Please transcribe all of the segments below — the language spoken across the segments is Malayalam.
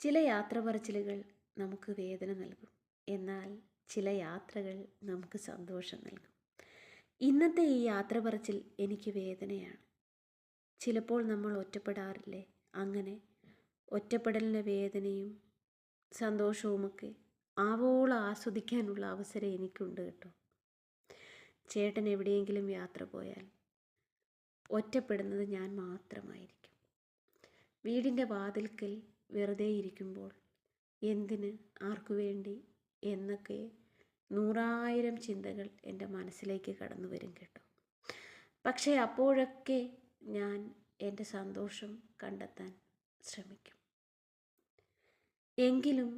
ചില യാത്ര പറച്ചിലുകൾ നമുക്ക് വേദന നൽകും, എന്നാൽ ചില യാത്രകൾ നമുക്ക് സന്തോഷം നൽകും. ഇന്നത്തെ ഈ യാത്ര പറച്ചിൽ എനിക്ക് വേദനയാണ്. ചിലപ്പോൾ നമ്മൾ ഒറ്റപ്പെടാറില്ലേ? അങ്ങനെ ഒറ്റപ്പെടലിൻ്റെ വേദനയും സന്തോഷവുമൊക്കെ ആവോളം ആസ്വദിക്കാനുള്ള അവസരം എനിക്കുണ്ട് കേട്ടോ. ചേട്ടൻ എവിടെയെങ്കിലും യാത്ര പോയാൽ ഒറ്റപ്പെടുന്നത് ഞാൻ മാത്രമായിരിക്കും. വീടിൻ്റെ വാതിൽക്കൽ വെറുതെ ഇരിക്കുമ്പോൾ എന്തിന്, ആർക്കു വേണ്ടി എന്നൊക്കെ 100,000 ചിന്തകൾ എൻ്റെ മനസ്സിലേക്ക് കടന്നു വരും കേട്ടോ. പക്ഷേ അപ്പോഴൊക്കെ ഞാൻ എൻ്റെ സന്തോഷം കണ്ടെത്താൻ ശ്രമിക്കും. എങ്കിലും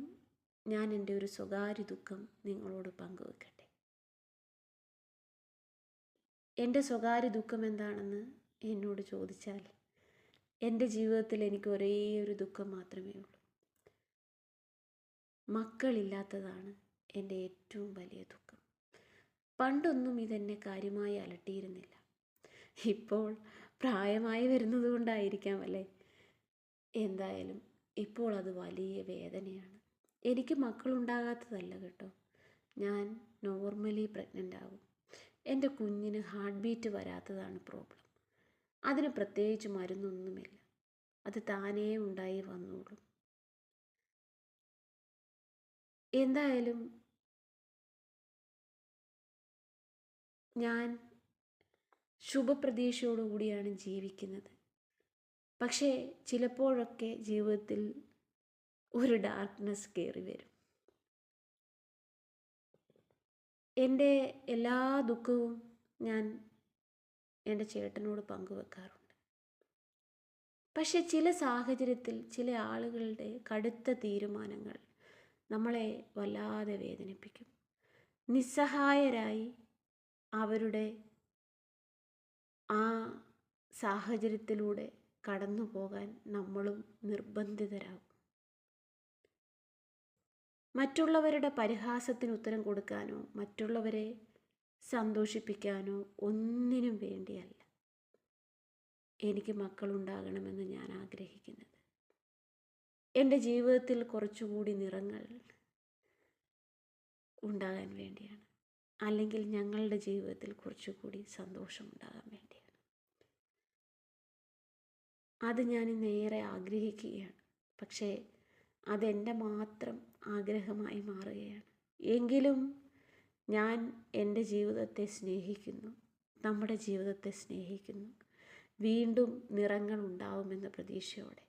ഞാൻ എൻ്റെ ഒരു സ്വകാര്യ ദുഃഖം നിങ്ങളോട് പങ്കുവെക്കട്ടെ. എൻ്റെ സ്വകാര്യ ദുഃഖം എന്താണെന്ന് എന്നോട് ചോദിച്ചാൽ, എൻ്റെ ജീവിതത്തിൽ എനിക്ക് ഒരേ ഒരു ദുഃഖം മാത്രമേ ഉള്ളൂ. മക്കളില്ലാത്തതാണ് എൻ്റെ ഏറ്റവും വലിയ ദുഃഖം. പണ്ടൊന്നും ഇതെന്നെ കാര്യമായി അലട്ടിയിരുന്നില്ല. ഇപ്പോൾ പ്രായമായി വരുന്നത് കൊണ്ടായിരിക്കാം അല്ലേ. എന്തായാലും ഇപ്പോൾ അത് വലിയ വേദനയാണ്. എനിക്ക് മക്കളുണ്ടാകാത്തതല്ല കേട്ടോ. ഞാൻ നോർമലി പ്രഗ്നൻ്റ് ആകും. എൻ്റെ കുഞ്ഞിന് ഹാർട്ട് ബീറ്റ് വരാത്തതാണ് പ്രോബ്ലം. അതിന് പ്രത്യേകിച്ച് മരുന്നൊന്നുമില്ല. അത് താനേ ഉണ്ടായി വന്നോളും. എന്തായാലും ഞാൻ ശുഭപ്രതീക്ഷയോടുകൂടിയാണ് ജീവിക്കുന്നത്. പക്ഷേ ചിലപ്പോഴൊക്കെ ജീവിതത്തിൽ ഒരു ഡാർക്ക്നെസ് കയറി വരും. എൻ്റെ എല്ലാ ദുഃഖവും ഞാൻ എൻ്റെ ചേട്ടനോട് പങ്കുവെക്കാറുണ്ട്. പക്ഷെ ചില സാഹചര്യത്തിൽ ചില ആളുകളുടെ കടുത്ത തീരുമാനങ്ങൾ നമ്മളെ വല്ലാതെ വേദനിപ്പിക്കും. നിസ്സഹായരായി അവരുടെ ആ സാഹചര്യത്തിലൂടെ കടന്നു പോകാൻ നമ്മളും നിർബന്ധിതരാകും. മറ്റുള്ളവരുടെ പരിഹാസത്തിന് ഉത്തരം കൊടുക്കാനോ മറ്റുള്ളവരെ സന്തോഷിപ്പിക്കാനോ ഒന്നിനും വേണ്ടിയല്ല എനിക്ക് മക്കളുണ്ടാകണമെന്ന് ഞാൻ ആഗ്രഹിക്കുന്നത്. എൻ്റെ ജീവിതത്തിൽ കുറച്ചുകൂടി നിറങ്ങൾ ഉണ്ടാകാൻ വേണ്ടിയാണ്. അല്ലെങ്കിൽ ഞങ്ങളുടെ ജീവിതത്തിൽ കുറച്ചുകൂടി സന്തോഷം ഉണ്ടാകാൻ വേണ്ടിയാണ്. അത് ഞാൻ ഇന്നേറെ ആഗ്രഹിക്കുകയാണ്. പക്ഷേ അതെൻ്റെ മാത്രം ആഗ്രഹമായി മാറുകയാണ്. എങ്കിലും ഞാൻ എൻ്റെ ജീവിതത്തെ സ്നേഹിക്കുന്നു, നമ്മുടെ ജീവിതത്തെ സ്നേഹിക്കുന്നു. വീണ്ടും നിറങ്ങൾ ഉണ്ടാവുമെന്ന പ്രതീക്ഷയോടെ